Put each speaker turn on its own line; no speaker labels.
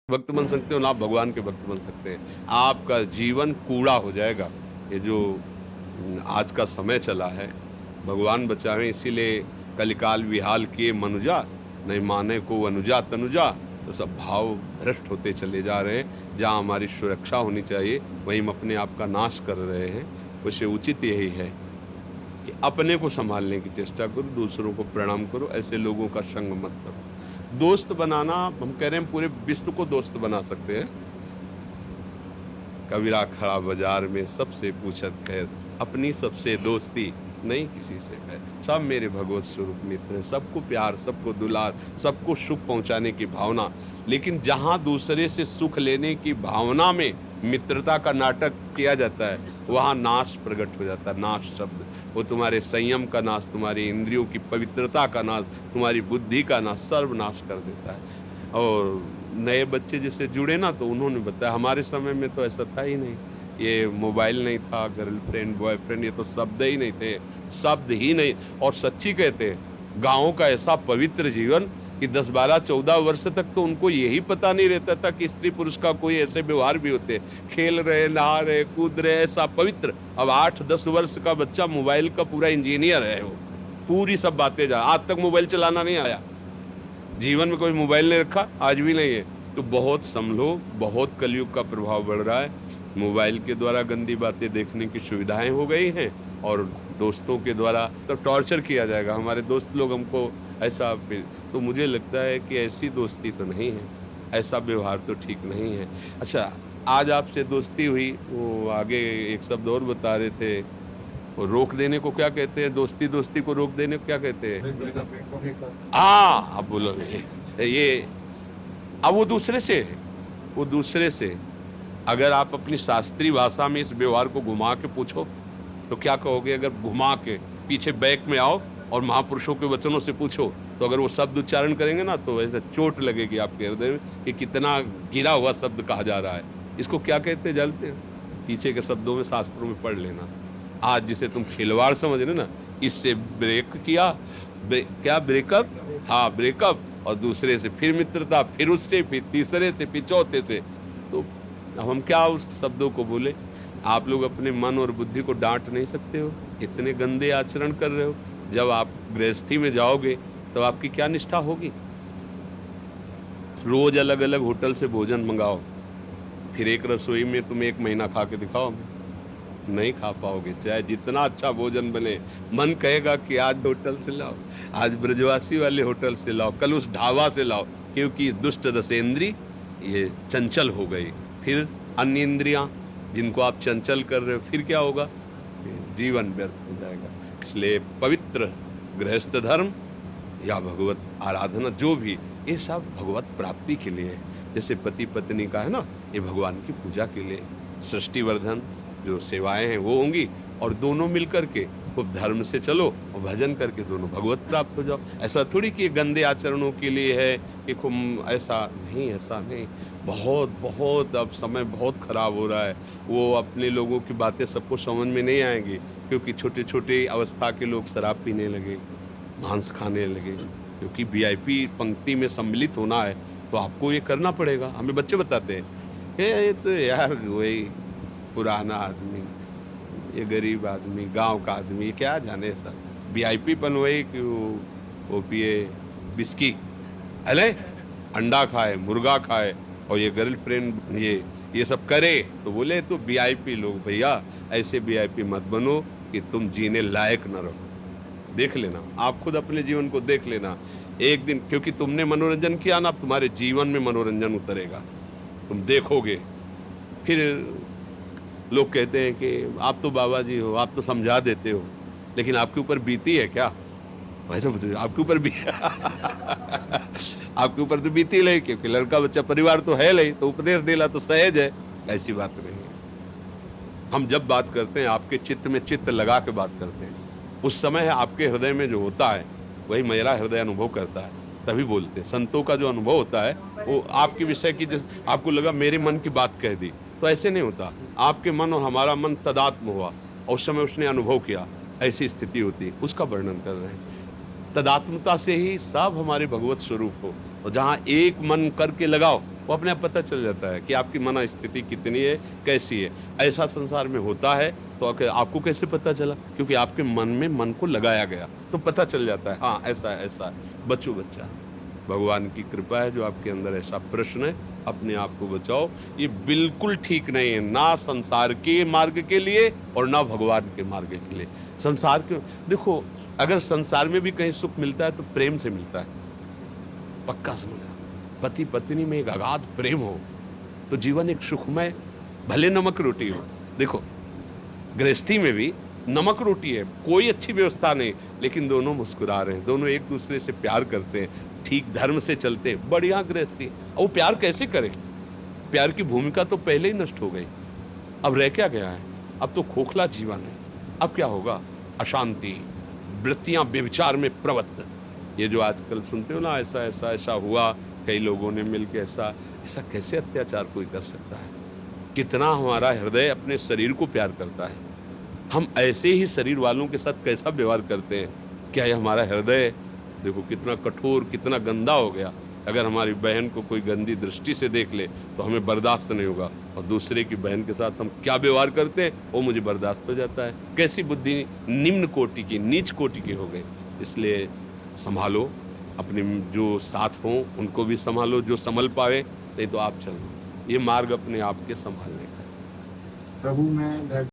भक्त बन सकते हो ना आप भगवान के भक्त बन सकते हैं। आपका जीवन कूड़ा हो जाएगा। ये जो आज का समय चला है, भगवान बचावें, इसीलिए कलिकाल विहाल किए मनुजा, नहीं माने को अनुजा तनुजा। तो सब भाव भ्रष्ट होते चले जा रहे हैं। जहाँ हमारी सुरक्षा होनी चाहिए वहीं हम अपने आप का नाश कर रहे हैं। उससे उचित यही है कि अपने को संभालने की चेष्टा करो, दूसरों को प्रणाम करो, ऐसे लोगों का संग मत करो। दोस्त बनाना, हम कह रहे हैं पूरे विश्व को दोस्त बना सकते हैं। कबीरा खड़ा बाजार में सबसे पूछत खैर, अपनी सबसे दोस्ती नहीं किसी से खैर। सब मेरे भगवत स्वरूप मित्र हैं, सबको प्यार, सबको दुलार, सबको सुख पहुंचाने की भावना। लेकिन जहां दूसरे से सुख लेने की भावना में मित्रता का नाटक किया जाता है, वहां नाश प्रकट हो जाता है। नाश शब्द वो तुम्हारे संयम का नाश, तुम्हारी इंद्रियों की पवित्रता का नाश, तुम्हारी बुद्धि का नाश, सर्वनाश कर देता है। और नए बच्चे जिससे जुड़े ना, तो उन्होंने बताया हमारे समय में तो ऐसा था ही नहीं। ये मोबाइल नहीं था, गर्लफ्रेंड बॉयफ्रेंड, ये तो शब्द ही नहीं थे, शब्द ही नहीं। और सच्ची कहते हैं, गाँव का ऐसा पवित्र जीवन कि 10 12 14 वर्ष तक तो उनको यही पता नहीं रहता था कि स्त्री पुरुष का कोई ऐसे व्यवहार भी होते। खेल रहे, नहा रहे, कूद रहे, ऐसा पवित्र। अब 8-10 वर्ष का बच्चा मोबाइल का पूरा इंजीनियर है। वो पूरी सब बातें जा, आज तक मोबाइल चलाना नहीं आया, जीवन में कोई मोबाइल नहीं रखा, आज भी नहीं है। तो बहुत संभलो, बहुत कलयुग का प्रभाव बढ़ रहा है। मोबाइल के द्वारा गंदी बातें देखने की सुविधाएं हो गई हैं, और दोस्तों के द्वारा तो टॉर्चर किया जाएगा। हमारे दोस्त लोग हमको ऐसा, तो मुझे लगता है कि ऐसी दोस्ती तो नहीं है, ऐसा व्यवहार तो ठीक नहीं है। अच्छा, आज आपसे दोस्ती हुई, वो आगे एक शब्द और बता रहे थे, वो रोक देने को क्या कहते हैं? दोस्ती दोस्ती को रोक देने को क्या कहते हैं? हाँ, अब बोलो ये अब वो दूसरे से है, वो दूसरे से। अगर आप अपनी शास्त्रीय भाषा में इस व्यवहार को घुमा के पूछो तो क्या कहोगे? अगर घुमा के पीछे बैक में आओ और महापुरुषों के वचनों से पूछो, तो अगर वो शब्द उच्चारण करेंगे ना, तो ऐसे चोट लगेगी आपके हृदय में कि कितना गिरा हुआ शब्द कहा जा रहा है। इसको क्या कहते हैं जानते हैं? पीछे के शब्दों में शास्त्रों में पढ़ लेना। आज जिसे तुम खिलवाड़ समझ रहे ना, इससे ब्रेक किया, क्या ब्रेकअप, हाँ ब्रेकअप, और दूसरे से फिर मित्रता, फिर उससे, फिर तीसरे से, फिर चौथे से। तो अब हम क्या उस शब्दों को बोले? आप लोग अपने मन और बुद्धि को डांट नहीं सकते हो, इतने गंदे आचरण कर रहे हो। जब आप गृहस्थी में जाओगे तो आपकी क्या निष्ठा होगी? रोज अलग अलग होटल से भोजन मंगाओ, फिर एक रसोई में तुम 1 महीना खा के दिखाओ, नहीं खा पाओगे। चाहे जितना अच्छा भोजन बने, मन कहेगा कि आज होटल से लाओ, आज ब्रजवासी वाले होटल से लाओ, कल उस ढाबा से लाओ, क्योंकि दुष्ट रसेंद्री ये चंचल हो गई। फिर अन्य इंद्रियां जिनको आप चंचल कर रहे हो, फिर क्या होगा? जीवन व्यर्थ हो जाएगा। इसलिए पवित्र गृहस्थ धर्म या भगवत आराधना, जो भी, ये सब भगवत प्राप्ति के लिए है। जैसे पति पत्नी का है ना, ये भगवान की पूजा के लिए। सृष्टि वर्धन जो सेवाएं हैं वो होंगी, और दोनों मिलकर के खूब धर्म से चलो और भजन करके दोनों भगवत प्राप्त हो जाओ। ऐसा थोड़ी कि गंदे आचरणों के लिए है कि खूब, ऐसा नहीं, ऐसा नहीं। बहुत बहुत अब समय बहुत खराब हो रहा है। वो अपने लोगों की बातें सबको समझ में नहीं आएंगी, क्योंकि छोटे छोटे अवस्था के लोग शराब पीने लगे, मांस खाने लगे। क्योंकि वीआईपी पंक्ति में सम्मिलित होना है तो आपको ये करना पड़ेगा। हमें बच्चे बताते हैं, ये तो यार वही पुराना आदमी, ये गरीब आदमी, गांव का आदमी, ये क्या जाने सर, वीआईपी पन वही कि वो पिए बिस्की, अले अंडा खाए, मुर्गा खाए, और ये गर्लफ्रेंड ये सब करे। तो बोले तो वीआईपी लोग, भैया ऐसे वीआईपी मत बनो कि तुम जीने लायक न रहो। देख लेना, आप खुद अपने जीवन को देख लेना एक दिन, क्योंकि तुमने मनोरंजन किया ना, तुम्हारे जीवन में मनोरंजन उतरेगा, तुम देखोगे। फिर लोग कहते हैं कि आप तो बाबा जी हो, आप तो समझा देते हो, लेकिन आपके ऊपर बीती है क्या? वैसे आपके ऊपर भी आपके ऊपर तो बीती नहीं, क्योंकि लड़का बच्चा परिवार तो है नहीं, तो उपदेश देना तो सहज है। ऐसी बात नहीं है। हम जब बात करते हैं आपके चित्त में चित्त लगा के बात करते हैं, उस समय आपके हृदय में जो होता है वही मेरा हृदय अनुभव करता है, तभी बोलते हैं। संतों का जो अनुभव होता है वो आपके विषय की, जिस आपको लगा मेरे मन की बात कह दी, तो ऐसे नहीं होता। आपके मन और हमारा मन तदात्म हुआ और उस समय उसने अनुभव किया, ऐसी स्थिति होती, उसका वर्णन कर रहे हैं। तदात्मता से ही सब हमारे भगवत स्वरूप हो, और जहाँ एक मन करके लगाओ वो अपने आप पता चल जाता है कि आपकी मन स्थिति कितनी है, कैसी है। ऐसा संसार में होता है तो आपको कैसे पता चला? क्योंकि आपके मन में मन को लगाया गया, तो पता चल जाता है, हाँ, ऐसा है, ऐसा है। बच्चों बच्चा, भगवान की कृपा है जो आपके अंदर ऐसा प्रश्न है, अपने आप को बचाओ। ये बिल्कुल ठीक नहीं है, ना संसार के मार्ग के लिए और ना भगवान के मार्ग के लिए। संसार के देखो, अगर संसार में भी कहीं सुख मिलता है तो प्रेम से मिलता है, पक्का समझना। पति पत्नी में एक अगाध प्रेम हो तो जीवन एक सुखमय, भले नमक रोटी हो। देखो, गृहस्थी में भी नमक रोटी है, कोई अच्छी व्यवस्था नहीं, लेकिन दोनों मुस्कुरा रहे हैं, दोनों एक दूसरे से प्यार करते हैं, ठीक धर्म से चलते हैं, बढ़िया गृहस्थी। और वो प्यार कैसे करें? प्यार की भूमिका तो पहले ही नष्ट हो गई, अब रह क्या गया है? अब तो खोखला जीवन है। अब क्या होगा? अशांति, वृत्तियां व्यभिचार में प्रवृत्त। ये जो आजकल सुनते हो ना, ऐसा ऐसा ऐसा हुआ, कई लोगों ने मिलकर ऐसा ऐसा कैसे अत्याचार कोई कर सकता है? कितना हमारा हृदय अपने शरीर को प्यार करता है, हम ऐसे ही शरीर वालों के साथ कैसा व्यवहार करते हैं? क्या ये हमारा हृदय देखो कितना कठोर, कितना गंदा हो गया। अगर हमारी बहन को कोई गंदी दृष्टि से देख ले तो हमें बर्दाश्त नहीं होगा, और दूसरे की बहन के साथ हम क्या व्यवहार करते हैं वो मुझे बर्दाश्त हो जाता है। कैसी बुद्धि निम्न कोटि की, नीच कोटि की हो गई। इसलिए संभालो, अपने जो साथ हों उनको भी संभालो, जो संभल पावे, नहीं तो आप चलो। ये मार्ग अपने आप के संभालने का है।
प्रभु मैं घर